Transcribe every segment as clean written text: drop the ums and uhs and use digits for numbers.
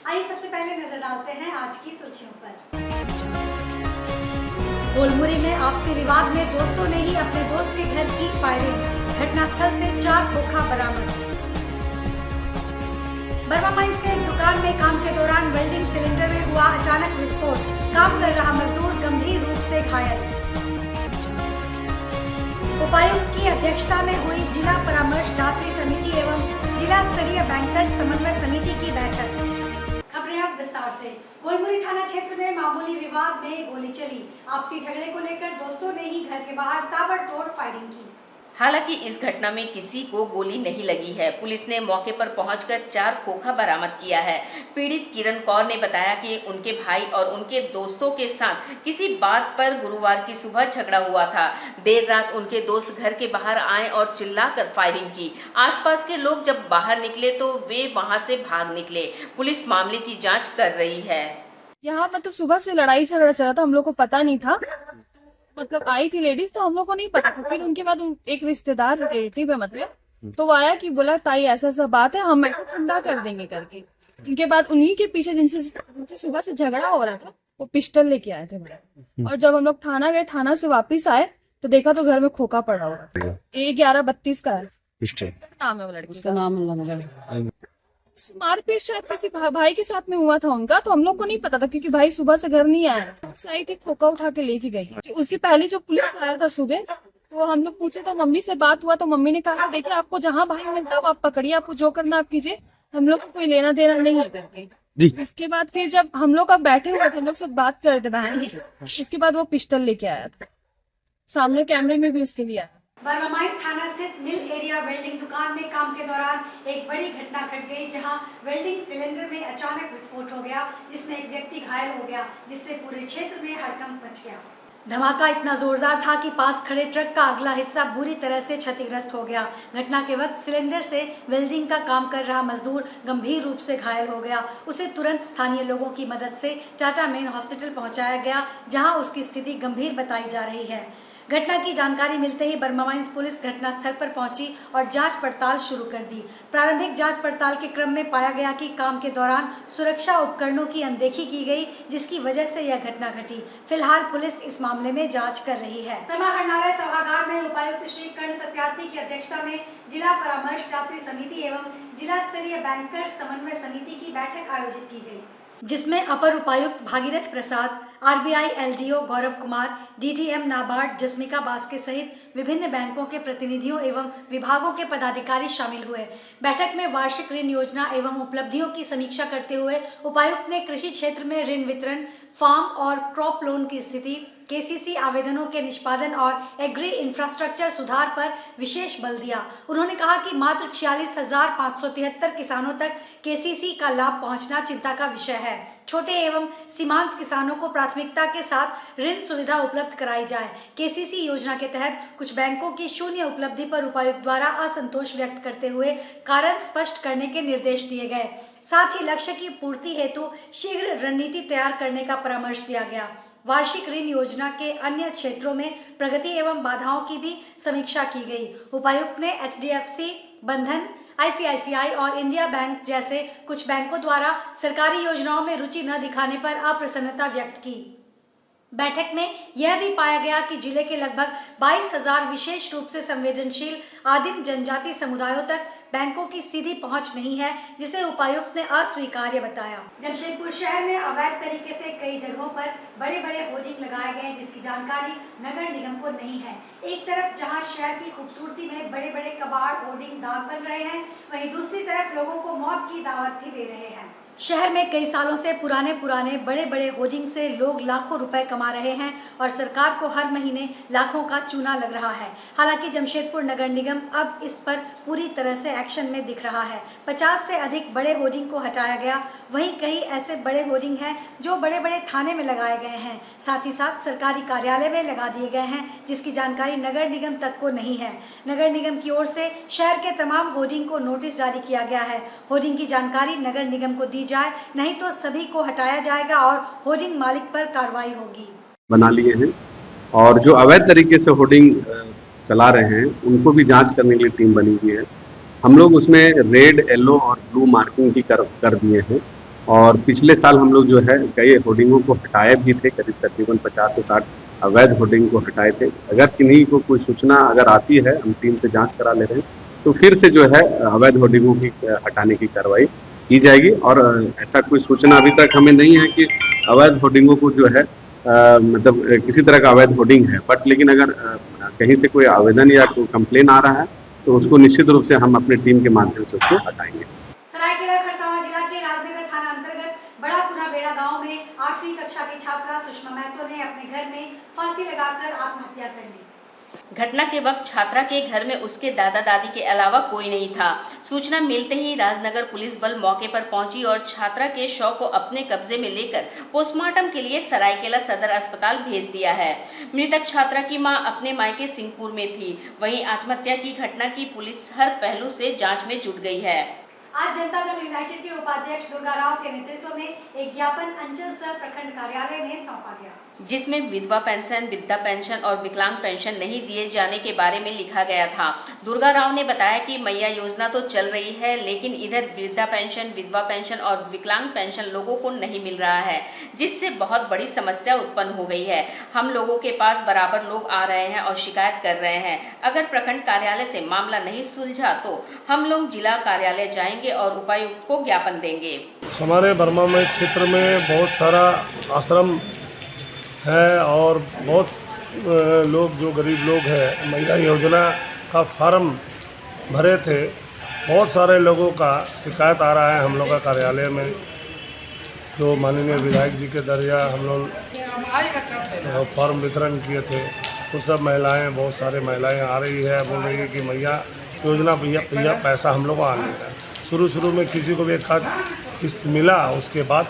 आइए सबसे पहले नजर डालते हैं आज की सुर्खियों पर। कोलमुरी में आपसी विवाद में दोस्तों ने ही अपने दोस्त के घर की फायरिंग, घटनास्थल से 4 खोखा बरामद। बर्मा माइंस के एक दुकान में काम के दौरान वेल्डिंग सिलेंडर में हुआ अचानक विस्फोट, काम कर रहा मजदूर गंभीर रूप से घायल। उपायुक्त की अध्यक्षता में हुई जिला परामर्शदात्री समिति एवं जिला स्तरीय बैंकर्स समन्वय समिति की बैठक। खबरें अब विस्तार से। कोलमुरी थाना क्षेत्र में मामूली विवाद में गोली चली। आपसी झगड़े को लेकर दोस्तों ने ही घर के बाहर ताबड़तोड़ फायरिंग की। हालांकि इस घटना में किसी को गोली नहीं लगी है। पुलिस ने मौके पर पहुंचकर 4 खोखा बरामद किया है। पीड़ित किरण कौर ने बताया कि उनके भाई और उनके दोस्तों के साथ किसी बात पर गुरुवार की सुबह झगड़ा हुआ था। देर रात उनके दोस्त घर के बाहर आए और चिल्लाकर फायरिंग की। आसपास के लोग जब बाहर निकले तो वे वहां से भाग निकले। पुलिस मामले की जाँच कर रही है। यहाँ मतलब सुबह से लड़ाई झगड़ा चला था, हम लोग को पता नहीं था। मतलब आई थी लेडीज तो हम लोग को नहीं पता था। फिर उनके बाद एक रिश्तेदार रिलेटिव है मतलब, तो वो आया कि बोला ताई ऐसा ऐसा बात है, हम ऐसा ठंडा कर देंगे करके। उनके बाद उन्हीं के पीछे जिनसे सुबह से झगड़ा हो रहा था वो पिस्टल लेके आए थे भाई। और जब हम लोग थाना गए, थाना से वापिस आए तो देखा तो घर में खोखा पड़ा हुआ। 1132 का है, नाम है वो लड़की का। नाम मारपीट शायद किसी भाई के साथ में हुआ था उनका, तो हम लोग को नहीं पता था क्योंकि भाई सुबह से घर नहीं आया। सही थी, खोखा उठा के लेके गई। उससे पहले जो पुलिस आया था सुबह, तो हम लोग पूछे तो मम्मी से बात हुआ तो मम्मी ने कहा देखिए आपको जहाँ भाई मिलता है वो आप पकड़िए, आपको जो करना आप कीजिए, हम लोग को कोई लेना देना नहीं है करके। उसके बाद फिर जब हम लोग अब बैठे हुए थे, हम लोग सब बात कर रहे थे बहन, इसके बाद वो पिस्टल लेके आया था। सामने कैमरे में भी उसके लिए आया। बर्मा माइंस थाना स्थित मिल एरिया वेल्डिंग दुकान में काम के दौरान एक बड़ी घटना घट गई, जहां वेल्डिंग सिलेंडर में अचानक विस्फोट हो गया, जिसमें एक व्यक्ति घायल हो गया, जिससे पूरे क्षेत्र में हड़कंप मच गया। धमाका इतना जोरदार था कि पास खड़े ट्रक का अगला हिस्सा बुरी तरह से क्षतिग्रस्त हो गया। घटना के वक्त सिलेंडर से वेल्डिंग का काम कर रहा मजदूर गंभीर रूप से घायल हो गया। उसे तुरंत स्थानीय लोगों की मदद से टाटा मेन हॉस्पिटल पहुंचाया गया, जहां उसकी स्थिति गंभीर बताई जा रही है। घटना की जानकारी मिलते ही बर्मा माइंस पुलिस घटनास्थल पर पहुंची और जांच पड़ताल शुरू कर दी। प्रारंभिक जांच पड़ताल के क्रम में पाया गया कि काम के दौरान सुरक्षा उपकरणों की अनदेखी की गई, जिसकी वजह से यह घटना घटी। फिलहाल पुलिस इस मामले में जांच कर रही है। समाहरणालय सभागार में उपायुक्त श्री कर्ण सत्यार्थी की अध्यक्षता में जिला परामर्शदात्री समिति एवं जिला स्तरीय बैंकर्स समन्वय समिति की बैठक आयोजित की गई, जिसमें अपर उपायुक्त Bhagirath Prasad, RBI LDO Gaurav Kumar, DDM NABARD Jasmika Baske सहित विभिन्न बैंकों के प्रतिनिधियों एवं विभागों के पदाधिकारी शामिल हुए। बैठक में वार्षिक ऋण योजना एवं उपलब्धियों की समीक्षा करते हुए उपायुक्त ने कृषि क्षेत्र में ऋण वितरण, फार्म और क्रॉप लोन की स्थिति, केसीसी आवेदनों के निष्पादन और एग्री इंफ्रास्ट्रक्चर सुधार पर विशेष बल दिया। उन्होंने कहा कि मात्र 46,573 किसानों तक केसीसी का लाभ पहुंचना चिंता का विषय है। छोटे एवं सीमांत किसानों को प्राथमिकता के साथ ऋण सुविधा उपलब्ध कराई जाए। केसीसी योजना के तहत कुछ बैंकों की शून्य उपलब्धि पर उपायुक्त द्वारा असंतोष व्यक्त करते हुए कारण स्पष्ट करने के निर्देश दिए गए। साथ ही लक्ष्य की पूर्ति हेतु शीघ्र रणनीति तैयार करने का परामर्श दिया गया। वार्षिक ऋण योजना के अन्य क्षेत्रों में प्रगति एवं बाधाओं की भी समीक्षा की गई। उपायुक्त ने एचडीएफसी, बंधन, आईसीआईसीआई और इंडिया बैंक जैसे कुछ बैंकों द्वारा सरकारी योजनाओं में रुचि न दिखाने पर अप्रसन्नता व्यक्त की। बैठक में यह भी पाया गया कि जिले के लगभग 22,000 विशेष रूप से संवेदनशील आदिम जनजाति समुदायों तक बैंकों की सीधी पहुंच नहीं है, जिसे उपायुक्त ने अस्वीकार्य बताया। जमशेदपुर शहर में अवैध तरीके से कई जगहों पर बड़े बड़े होर्डिंग लगाए गए, जिसकी जानकारी नगर निगम को नहीं है। एक तरफ जहां शहर की खूबसूरती में बड़े बड़े कबाड़ होर्डिंग दाग बन रहे हैं, वहीं दूसरी तरफ लोगों को मौत की दावत भी दे रहे हैं। शहर में कई सालों से पुराने बड़े बड़े होर्डिंग से लोग लाखों रुपए कमा रहे हैं और सरकार को हर महीने लाखों का चूना लग रहा है। हालांकि जमशेदपुर नगर निगम अब इस पर पूरी तरह से एक्शन में दिख रहा है। 50 से अधिक बड़े होर्डिंग को हटाया गया, वहीं कई ऐसे बड़े होर्डिंग हैं जो बड़े बड़े थाने में लगाए गए हैं, साथ ही साथ सरकारी कार्यालय में लगा दिए गए हैं, जिसकी जानकारी नगर निगम तक को नहीं है। नगर निगम की ओर से शहर के तमाम होर्डिंग को नोटिस जारी किया गया है। होर्डिंग की जानकारी नगर निगम को दी जाए, नहीं तो सभी को हटाया जाएगा और होर्डिंग मालिक पर कार्रवाई होगी। बना लिए हैं और जो अवैध तरीके से होर्डिंग चला रहे हैं उनको भी जांच करने के लिए टीम बनी हुई है। हम लोग उसमें रेड, येलो और ब्लू मार्किंग भी कर दिए हैं और पिछले साल हम लोग जो है कई होर्डिंगों को हटाए भी थे, करीब तकरीबन 50 से 60 अवैध होर्डिंग को हटाए थे। अगर किन्हीं को कोई सूचना अगर आती है, हम टीम से जांच करा ले रहे हैं, तो फिर से जो है अवैध होर्डिंगों की हटाने की कार्रवाई की जाएगी। और ऐसा कोई सूचना अभी तक हमें नहीं है कि अवैध होर्डिंगों को जो है मतलब किसी तरह का अवैध होर्डिंग है, बट लेकिन अगर कहीं से कोई आवेदन या कोई कंप्लेन आ रहा है तो उसको निश्चित रूप से हम अपनी टीम के माध्यम से उसको हटाएंगे। सरायकेला खरसावां जिला के राजनगर थाना अंतर्गत बड़ा कुना बेड़ा गांव में 8वीं कक्षा की छात्रा सुषमा महतो ने अपने घर में फांसी लगाकर आत्महत्या कर ली। घटना के वक्त छात्रा के घर में उसके दादा दादी के अलावा कोई नहीं था। सूचना मिलते ही राजनगर पुलिस बल मौके पर पहुंची और छात्रा के शव को अपने कब्जे में लेकर पोस्टमार्टम के लिए सरायकेला सदर अस्पताल भेज दिया है। मृतक छात्रा की मां अपने मायके सिंहपुर में थी। वहीं आत्महत्या की घटना की पुलिस हर पहलू से जांच में जुट गई है। आज जनता दल यूनाइटेड के उपाध्यक्ष दुर्गा राव के नेतृत्व में एक ज्ञापन अंचल सह प्रखंड कार्यालय में सौंपा गया, जिसमें विधवा पेंशन, वृद्धा पेंशन और विकलांग पेंशन नहीं दिए जाने के बारे में लिखा गया था। दुर्गा राव ने बताया कि मैया योजना तो चल रही है, लेकिन इधर वृद्धा पेंशन, विधवा पेंशन और विकलांग पेंशन लोगों को नहीं मिल रहा है, जिससे बहुत बड़ी समस्या उत्पन्न हो गई है। हम लोगों के पास बराबर लोग आ रहे हैं और शिकायत कर रहे हैं। अगर प्रखंड कार्यालय से मामला नहीं सुलझा तो हम लोग जिला कार्यालय जाएंगे और उपायुक्त को ज्ञापन देंगे। हमारे बर्मा में क्षेत्र में बहुत सारा आश्रम है और बहुत लोग जो गरीब लोग हैं महिला योजना का फॉर्म भरे थे। बहुत सारे लोगों का शिकायत आ रहा है हम लोग का कार्यालय में, जो माननीय विधायक जी के दरिया हम लोग फॉर्म वितरण किए थे। वो सब महिलाएं, बहुत सारे महिलाएं आ रही है, बोल रही है कि मैया योजना भैया पैसा हम लोग को आने का। शुरू में किसी को भी एक किस्त मिला, उसके बाद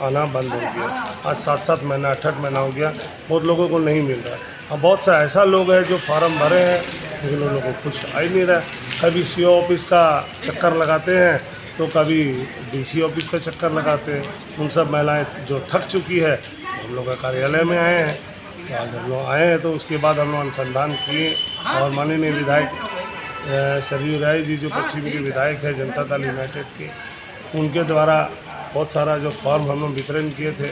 आना बंद हो गया। आज 7 महीना 8 महीना हो गया, बहुत लोगों को नहीं मिल रहा है। अब बहुत सा ऐसा लोग हैं जो फार्म भरे हैं लेकिन उन लोगों को कुछ आ ही नहीं रहा। कभी सीओ ऑफिस का चक्कर लगाते हैं तो कभी डीसी ऑफिस का चक्कर लगाते हैं। उन सब महिलाएं जो थक चुकी है हम लोग का कार्यालय में आए हैं। आज हम लोग आए हैं तो उसके बाद हम लोग अनुसंधान किए और माननीय विधायक सरयू राय जी जो पश्चिम के विधायक है जनता दल यूनाइटेड के, उनके द्वारा बहुत सारा जो फॉर्म हम लोग वितरण किए थे।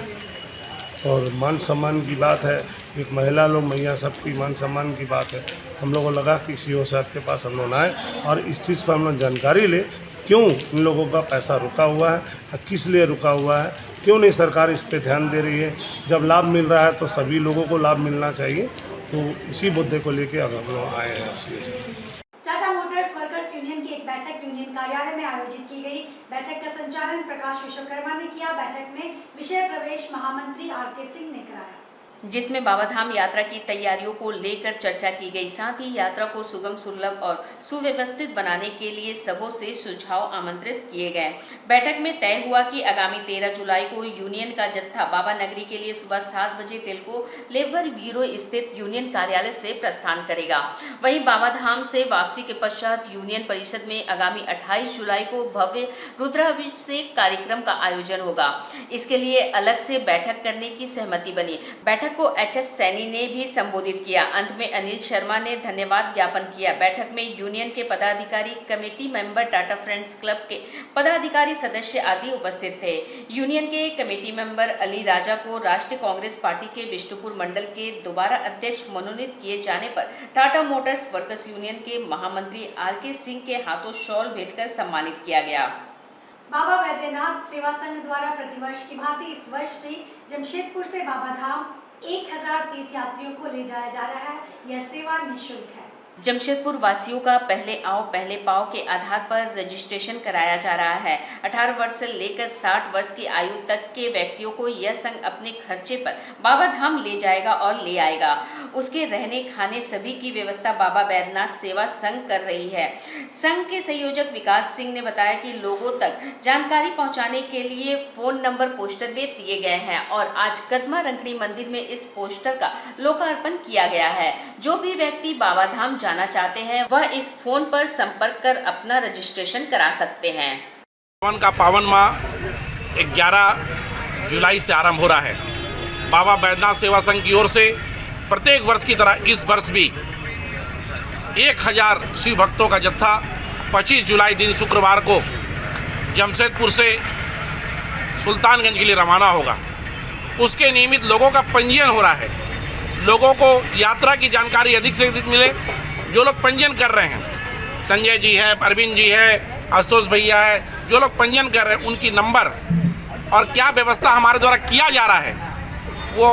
और मान सम्मान की बात है, एक महिला लोग मैया सबकी मान सम्मान की बात है। हम लोगों को लगा कि सीओ साहब के पास हम लोग आए और इस चीज़ को हम लोग जानकारी ले, क्यों इन लोगों का पैसा रुका हुआ है, किस लिए रुका हुआ है, क्यों नहीं सरकार इस पे ध्यान दे रही है। जब लाभ मिल रहा है तो सभी लोगों को लाभ मिलना चाहिए। तो इसी मुद्दे को लेके अब हम लोग आए हैं। टाटा मोटर्स वर्कर्स यूनियन की एक बैठक यूनियन कार्यालय में आयोजित की गई। बैठक का संचालन प्रकाश विश्वकर्मा ने किया। बैठक में विषय प्रवेश महामंत्री आर.के. सिंह ने कराया, जिसमें बाबाधाम यात्रा की तैयारियों को लेकर चर्चा की गई। साथ ही यात्रा को सुगम, सुलभ और सुव्यवस्थित बनाने के लिए सबों से सुझाव आमंत्रित किए गए। बैठक में तय हुआ कि आगामी 13 जुलाई को यूनियन का जत्था बाबा नगरी के लिए सुबह 7 बजे तेलको लेबर ब्यूरो स्थित यूनियन कार्यालय से प्रस्थान करेगा। वहीं बाबाधाम से वापसी के पश्चात यूनियन परिषद में आगामी 28 जुलाई को भव्य रुद्राभिषेक कार्यक्रम का आयोजन होगा। इसके लिए अलग से बैठक करने की सहमति बनी। बैठक को एच.एस. सैनी ने भी संबोधित किया। अंत में अनिल शर्मा ने धन्यवाद ज्ञापन किया। बैठक में यूनियन के पदाधिकारी, committee member, Tata friends club के पदाधिकारी, सदस्य आदि उपस्थित थे। यूनियन के कमेटी मेंबर अली राजा को राष्ट्रीय कांग्रेस पार्टी के विष्णुपुर मंडल के दोबारा अध्यक्ष मनोनीत किए जाने पर टाटा मोटर्स वर्कर्स यूनियन के महामंत्री आर.के. सिंह के हाथों शॉल भेंटकर सम्मानित किया गया। बाबा वैद्यनाथ सेवा संघ द्वारा प्रतिवर्ष की भांति इस वर्ष भी जमशेदपुर से बाबा धाम 1000 तीर्थयात्रियों को ले जाया जा रहा है। यह सेवा निःशुल्क है। जमशेदपुर वासियों का पहले आओ पहले पाओ के आधार पर रजिस्ट्रेशन कराया जा रहा है। 18 वर्ष से लेकर 60 वर्ष की आयु तक के व्यक्तियों को यह संघ अपने खर्चे पर बाबा धाम ले जाएगा और ले आएगा। उसके रहने खाने सभी की व्यवस्था बाबा वैद्यनाथ सेवा संघ कर रही है। संघ के संयोजक विकास सिंह ने बताया कि लोगों तक जानकारी पहुंचाने के लिए फोन नंबर पोस्टर में दिए गए हैं और आज कदमा रंकड़ी मंदिर में इस पोस्टर का लोकार्पण किया गया है। जो भी व्यक्ति बाबा धाम जाना चाहते हैं वह इस फोन पर संपर्क कर अपना रजिस्ट्रेशन करा सकते हैं। सावन का पावन माह 11 जुलाई से आरंभ हो रहा है। बाबा वैद्यनाथ सेवा संघ की ओर से प्रत्येक वर्ष की तरह इस वर्ष भी 1000 शिव भक्तों का जत्था 25 जुलाई दिन शुक्रवार को जमशेदपुर से सुल्तानगंज के लिए रवाना होगा। उसके नियमित लोगों का पंजीयन हो रहा है। लोगों को यात्रा की जानकारी अधिक से अधिक मिले। जो लोग पंजीयन कर रहे हैं, संजय जी है, अरविंद जी है, आशुतोष भैया है, जो लोग पंजीयन कर रहे हैं उनकी नंबर और क्या व्यवस्था हमारे द्वारा किया जा रहा है वो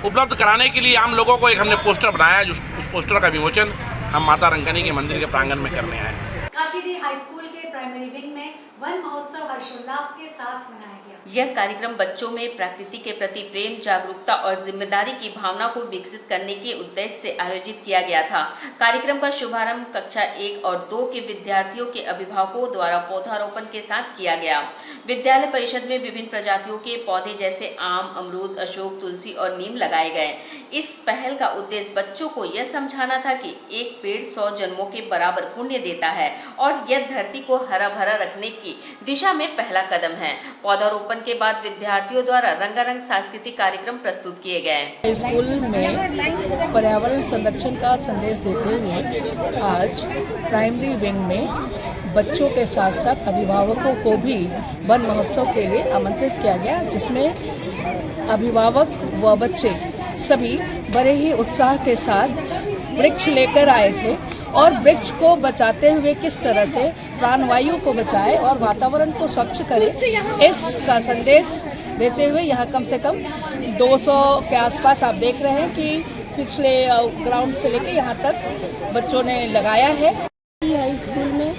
उपलब्ध कराने के लिए आम लोगों को एक हमने पोस्टर बनाया है। उस पोस्टर का विमोचन हम माता रंगनी के मंदिर के प्रांगण में करने आए हैं। काशीडी हाई स्कूल के प्राइमरी विंग में वन महोत्सव हर्षोल्लास के साथ मनाया गया। यह कार्यक्रम बच्चों में प्रकृति के प्रति प्रेम, जागरूकता और जिम्मेदारी की भावना को विकसित करने के उद्देश्य से आयोजित किया गया था। कार्यक्रम का शुभारंभ कक्षा 1 और 2 के विद्यार्थियों के अभिभावकों द्वारा पौधारोपण के साथ किया गया। विद्यालय परिषद में विभिन्न प्रजातियों के पौधे जैसे आम, अमरूद, अशोक, तुलसी और नीम लगाए गए। इस पहल का उद्देश्य बच्चों को यह समझाना था कि एक पेड़ 100 जन्मों के बराबर पुण्य देता है और यह धरती को हरा भरा रखने की दिशा में पहला कदम है। पौधारोपण के बाद विद्यार्थियों द्वारा रंगारंग सांस्कृतिक कार्यक्रम प्रस्तुत किए गए। स्कूल में पर्यावरण संरक्षण का संदेश देते हुए आज प्राइमरी विंग में बच्चों के साथ साथ अभिभावकों को भी वन महोत्सव के लिए आमंत्रित किया गया, जिसमें अभिभावक व बच्चे सभी बड़े ही उत्साह के साथ वृक्ष लेकर आए थे और वृक्ष को बचाते हुए किस तरह से प्राणवायु को बचाए और वातावरण को स्वच्छ करे, इसका संदेश देते हुए यहाँ कम से कम 200 के आसपास आप देख रहे हैं कि पिछले ग्राउंड से लेकर यहाँ तक बच्चों ने लगाया है। हाई स्कूल में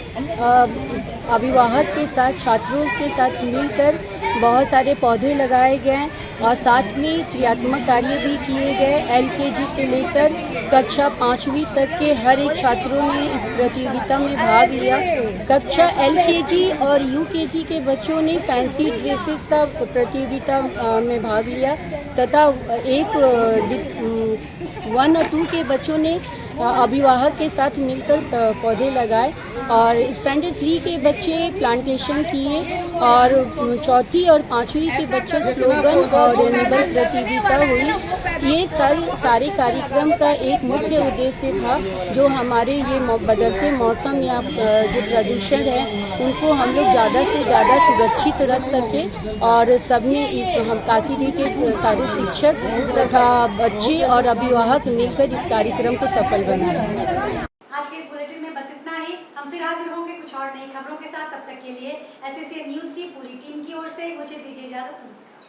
अभिभावक के साथ, छात्रों के साथ मिलकर बहुत सारे पौधे लगाए गए और साथ में क्रियात्मक कार्य भी किए गए। LKG से लेकर कक्षा 5वीं तक के हर एक छात्रों ने इस प्रतियोगिता में भाग लिया। कक्षा LKG और UKG के बच्चों ने फैंसी ड्रेसेस का प्रतियोगिता में भाग लिया तथा 1 और 2 के बच्चों ने अभिभावक के साथ मिलकर पौधे लगाए और स्टैंडर्ड 3 के बच्चे प्लांटेशन किए और 4वीं और 5वीं के बच्चे स्लोगन और निबंध प्रतियोगिता हुई। ये सारे कार्यक्रम का एक मुख्य उद्देश्य था जो हमारे ये बदलते मौसम या जो प्रदूषण है उनको हम लोग ज़्यादा से ज़्यादा सुरक्षित रख सकें और सब में इस हम काशीडी के सारे शिक्षक तथा बच्चे और अभिभावक मिलकर इस कार्यक्रम को सफल बनाए। आज के इस बुलेटिन में बस इतना ही। हम फिर हाजिर होंगे कुछ और नई खबरों के साथ। तब तक के लिए SACN न्यूज़ की पूरी टीम की ओर से मुझे दीजिए इजाजत। नमस्कार।